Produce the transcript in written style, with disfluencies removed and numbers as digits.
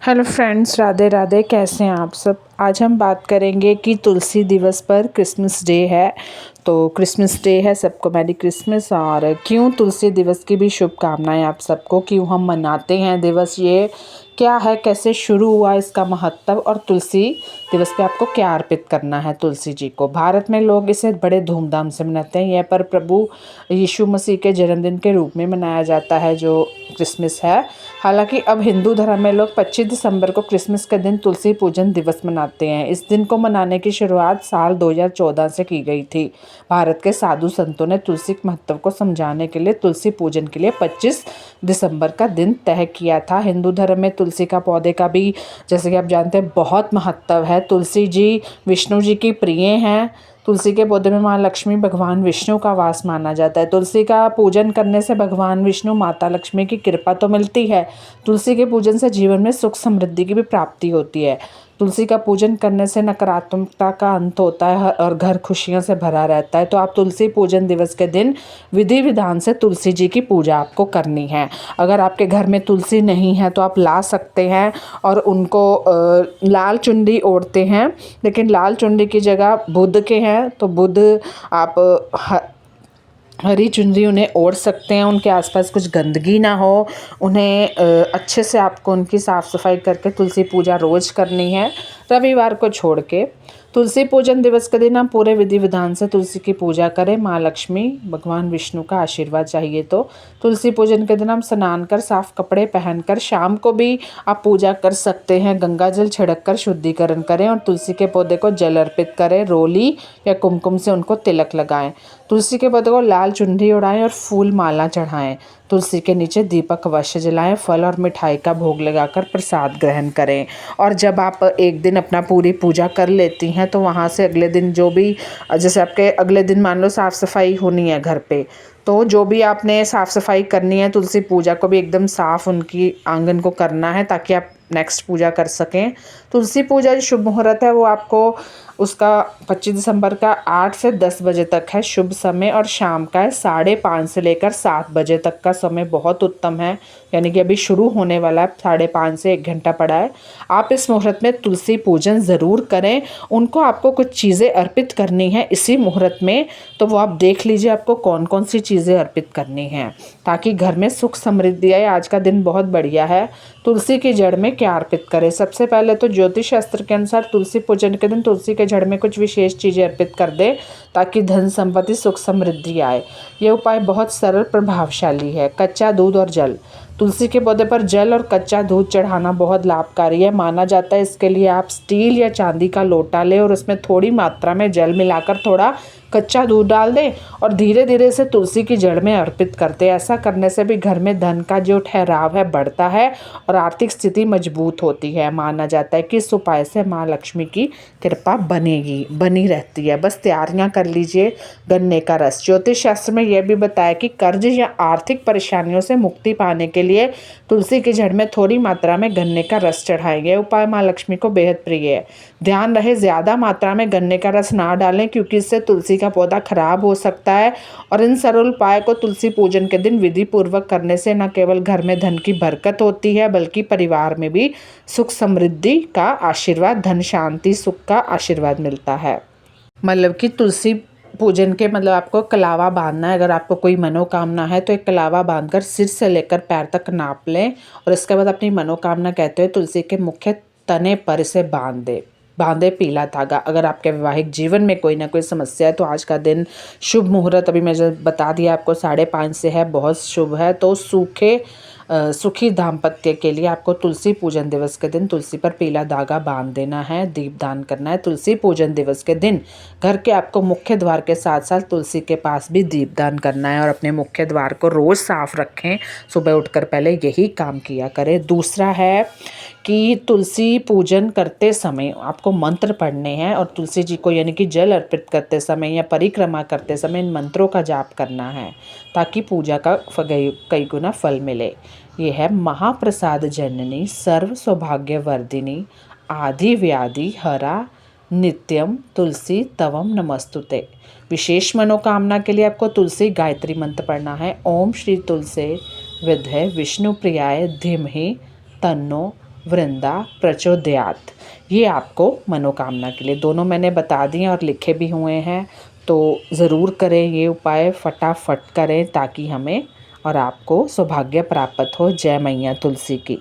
Hello friends, Radhe Radhe. कैसे हैं आप सब। आज हम बात करेंगे कि तुलसी दिवस पर क्रिसमस डे है। तो क्रिसमस डे है, सबको मैरी क्रिसमस। और क्यों तुलसी दिवस की भी शुभकामनाएं आप सबको। क्यों हम मनाते हैं दिवस, ये क्या है, कैसे शुरू हुआ इसका महत्व, और तुलसी दिवस पे आपको क्या अर्पित करना है तुलसी जी को। भारत में लोग इसे बड़े धूमधाम से मनाते हैं। यह पर प्रभु यीशु मसीह के जन्मदिन के रूप में मनाया जाता है, जो क्रिसमस है। हालांकि अब हिंदू धर्म में लोग 25 दिसंबर को क्रिसमस के दिन तुलसी पूजन दिवस मनाते हैं। इस दिन को मनाने की शुरुआत साल 2014 से की गई थी। भारत के साधु संतों ने तुलसी के महत्व को समझाने के लिए तुलसी पूजन के लिए 25 दिसंबर का दिन तय किया था। हिंदू धर्म में तुलसी का पौधे का भी, जैसे कि आप जानते हैं, बहुत महत्व है। तुलसी जी विष्णु जी की प्रिय हैं। तुलसी के पौधे में माँ लक्ष्मी, भगवान विष्णु का वास माना जाता है। तुलसी का पूजन करने से भगवान विष्णु, माता लक्ष्मी की कृपा तो मिलती है। तुलसी के पूजन से जीवन में सुख समृद्धि की भी प्राप्ति होती है। तुलसी का पूजन करने से नकारात्मकता का अंत होता है और घर खुशियों से भरा रहता है। तो आप तुलसी पूजन दिवस के दिन विधि विधान से तुलसी जी की पूजा आपको करनी है। अगर आपके घर में तुलसी नहीं है तो आप ला सकते हैं और उनको लाल चुंडी ओढ़ते हैं। लेकिन लाल चुंडी की जगह बुध के हैं तो बुध आप हरी चुनरी उन्हें ओढ़ सकते हैं। उनके आसपास कुछ गंदगी ना हो, उन्हें अच्छे से आपको उनकी साफ़ सफाई करके तुलसी पूजा रोज़ करनी है, रविवार को छोड़ के। तुलसी पूजन दिवस के दिन हम पूरे विधि विधान से तुलसी की पूजा करें। माँ लक्ष्मी, भगवान विष्णु का आशीर्वाद चाहिए। तो तुलसी पूजन के दिन हम स्नान कर, साफ कपड़े पहनकर, शाम को भी आप पूजा कर सकते हैं। गंगा जल छिड़क कर शुद्धिकरण करें और तुलसी के पौधे को जल अर्पित करें। रोली या कुमकुम से उनको तिलक लगाएं। तुलसी के पौधे को लाल चुनरी उड़ाएं और फूल माला चढ़ाएं। तुलसी के नीचे दीपक अवश्य जलाएं। फल और मिठाई का भोग लगाकर प्रसाद ग्रहण करें। और जब आप एक दिन अपना पूरी पूजा कर लेती हैं तो वहाँ से अगले दिन जो भी, जैसे आपके अगले दिन मान लो साफ़ सफाई होनी है घर पे, तो जो भी आपने साफ़ सफाई करनी है, तुलसी पूजा को भी एकदम साफ़ उनकी आंगन को करना है ताकि आप नेक्स्ट पूजा कर सकें। तुलसी पूजा जो शुभ मुहूर्त है वो आपको उसका 25 दिसंबर का 8 से 10 बजे तक है शुभ समय, और शाम का है 5:30 से लेकर 7 बजे तक का समय बहुत उत्तम है। यानी कि अभी शुरू होने वाला है, 5:30 से 1 घंटा पड़ा है। आप इस मुहूर्त में तुलसी पूजन ज़रूर करें। उनको आपको कुछ चीज़ें अर्पित करनी है इसी मुहूर्त में, तो वो आप देख लीजिए आपको कौन कौन सी चीज़ें अर्पित करनी हैं ताकि घर में सुख समृद्धि आए। आज का दिन बहुत बढ़िया है। तुलसी की जड़ में क्या अर्पित करें? सबसे पहले तो ज्योतिष शास्त्र के अनुसार तुलसी पूजन के दिन तुलसी के जड़ में कुछ विशेष चीज़ें अर्पित कर दें ताकि धन संपत्ति, सुख समृद्धि आए। ये उपाय बहुत सरल, प्रभावशाली है। कच्चा दूध और जल। तुलसी के पौधे पर जल और कच्चा दूध चढ़ाना बहुत लाभकारी है। माना जाता है इसके लिए आप स्टील या चांदी का लोटा लें और उसमें थोड़ी मात्रा में जल मिलाकर थोड़ा कच्चा दूध डाल दें और धीरे धीरे से तुलसी की जड़ में अर्पित करते हैं। ऐसा करने से भी घर में धन का जो ठहराव है बढ़ता है और आर्थिक स्थिति मजबूत होती है। माना जाता है कि इस उपाय से माँ लक्ष्मी की कृपा बनी रहती है। बस तैयारियां कर लीजिए। गन्ने का रस। ज्योतिष शास्त्र में यह भी बताया कि कर्ज या आर्थिक परेशानियों से मुक्ति पाने के लिए तुलसी की जड़ में थोड़ी मात्रा में गन्ने का रस चढ़ाएं। यह उपाय माँ लक्ष्मी को बेहद प्रिय है। ध्यान रहे ज़्यादा मात्रा में गन्ने का रस ना डालें क्योंकि इससे तुलसी का पौधा खराब हो सकता है। और इन सरल उपाय को तुलसी पूजन के दिन विधि पूर्वक करने से न केवल घर में धन की बरकत होती है बल्कि परिवार में भी सुख समृद्धि का आशीर्वाद, धन शांति, सुख का आशीर्वाद मिलता है। मतलब कि तुलसी पूजन के मतलब आपको कलावा बांधना है। अगर आपको कोई मनोकामना है तो एक कलावा बांधकर सिर से लेकर पैर तक नाप लें और इसके बाद अपनी मनोकामना कहते हुए तुलसी के मुख्य तने पर इसे बांधे पीला धागा। अगर आपके वैवाहिक जीवन में कोई ना कोई समस्या है तो आज का दिन शुभ मुहूर्त अभी मैं जो बता दिया आपको 5:30 से है, बहुत शुभ है। तो सुखी दाम्पत्य के लिए आपको तुलसी पूजन दिवस के दिन तुलसी पर पीला धागा बांध देना है, दीपदान करना है। तुलसी पूजन दिवस के दिन घर के आपको मुख्य द्वार के साथ साथ तुलसी के पास भी दीपदान करना है और अपने मुख्य द्वार को रोज़ साफ रखें। सुबह उठकर पहले यही काम किया करें। दूसरा है कि तुलसी पूजन करते समय आपको मंत्र पढ़ने हैं और तुलसी जी को यानी कि जल अर्पित करते समय या परिक्रमा करते समय इन मंत्रों का जाप करना है ताकि पूजा का कई गुना फल मिले। ये है महाप्रसाद जननी, सर्व सौभाग्य वर्धिनी, आदि व्याधि हरा, नित्यम तुलसी तवम नमस्तुते। विशेष मनोकामना के लिए आपको तुलसी गायत्री मंत्र पढ़ना है। ओम श्री तुलसी विद्ये विष्णु प्रियाय धीमहि तन्नो वृंदा प्रचोदयात्। ये आपको मनोकामना के लिए, दोनों मैंने बता दिए और लिखे भी हुए हैं। तो ज़रूर करें ये उपाय, फटाफट करें ताकि हमें और आपको सौभाग्य प्राप्त हो। जय मैया तुलसी की।